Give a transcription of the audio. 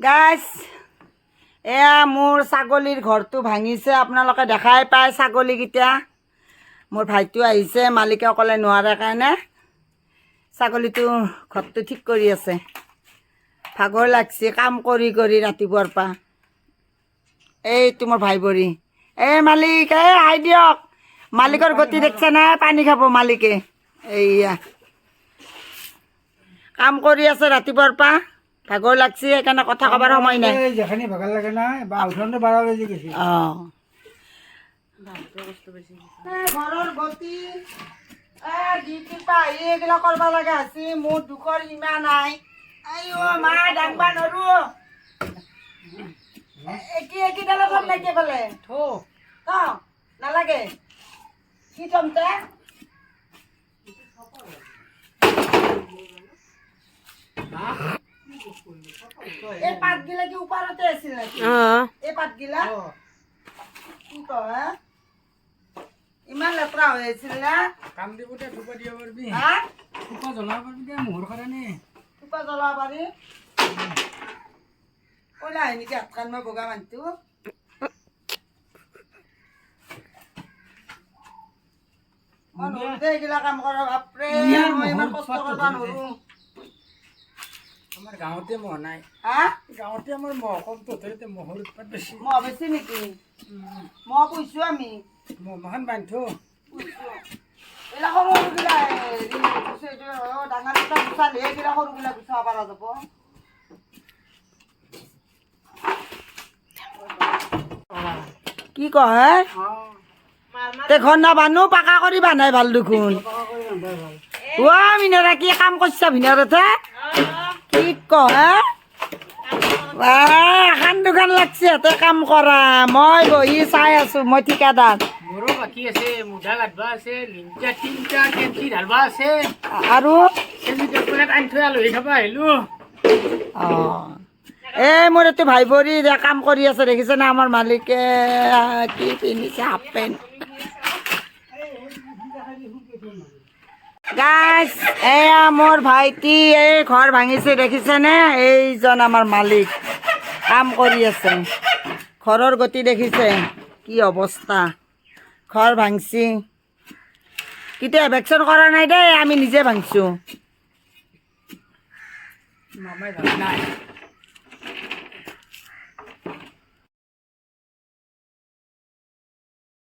গাইছ এয়া মোৰ ছাগলীৰ ঘৰটো ভাঙিছে। আপোনালোকে দেখাই পায় ছাগলীকেইটা। মোৰ ভাইটো আহিছে, মালিকে অকলে নোৱাৰে কাৰণে ছাগলীটো ঘৰটো ঠিক কৰি আছে। ভাগৰ লাগছে কাম কৰি কৰি ৰাতিপুৱাৰ পৰা। এইটো মোৰ ভাই বৰি। মালিক আহি দিয়ক। মালিকৰ গতি দেখছে না, পানী খাব মালিকে। এইয়া কাম কৰি আছে ৰাতিপুৱাৰ পৰা, ভাগৰ লাগছে সেইকাৰণে কথা কবাৰ সময় নাই। যেখানে ভাগৰ লাগে না বা আউঠানে 12 বাজি গেছে। ঘৰৰ গতি ডিউটিৰ পৰা আহি এইগিলা কৰিব লগা হৈছে। মোৰ দুখৰ সীমা নাই। মা দাংবা নৰো একিডালৰ কাম নাইকিয়া পালে নালাগে কি থমতে এই পাতগিলা কি ওপৰতে আছিল নাকি? এই পাতগিলা কি কয় ইমান লেতেৰা হৈ আছিল না? কাম দিবতে থুপা দিব পাৰবি। হা থুপা জ্বলাব পাৰবি দে মোহৰ কাৰণে। থুপা জ্বলাব পাৰি? কলা হয় নেকি হাতখান মই বগা মানুহটো? মই নৰো দে এইগিলা কাম কৰা বাপৰে। মই ইমান কষ্ট কৰিব নৰো। আমাৰ গাঁৱতে মহ নাই। হা গাঁৱতে আমাৰ মহ কম, তথাপিতো মহৰ উৎপাত বেছি। মহ বেছি নেকি? মহ পুহিছো আমি। মহমান বান্ধো। এইগিলা সৰু সৰুগিলা ডাঙৰ এটা গুচালে এইগিলা সৰুগিলা গুচাব পৰা যাব। কি কয় ঘৰ নাবানো পাকা কৰি বান্ধাই ভাল দেখোন। মিনাৰা কি কাম কৰিছা ভিনাৰতে? কি কয় এখন দোকান লাগছে সিহঁতে কাম কৰা, মই বহি চাই আছো। মই ঠিকাদাৰ। মোৰো বাকী আছে, মুধা গাঠবা আছে, লিংটা তিনটা কেঞ্চি ঢালবা আছে আৰু আনি থৈ আলহী খাবা আহিলো। মোৰ এইটো ভাই ভৰি কাম কৰি আছে দেখিছে না? আমাৰ মালিকে কি পিন্ধিছে হাফ পেণ্ট। গাইছ এয়া মোৰ ভাইটি এই ঘৰ ভাঙিছে দেখিছেনে? এইজন আমাৰ মালিক কাম কৰি আছে। ঘৰৰ গতি দেখিছে কি অৱস্থা? ঘৰ ভাঙছি। কেতিয়া ভেকচন কৰা নাই দেই, আমি নিজে ভাঙছো। মামাই ভাত নাই।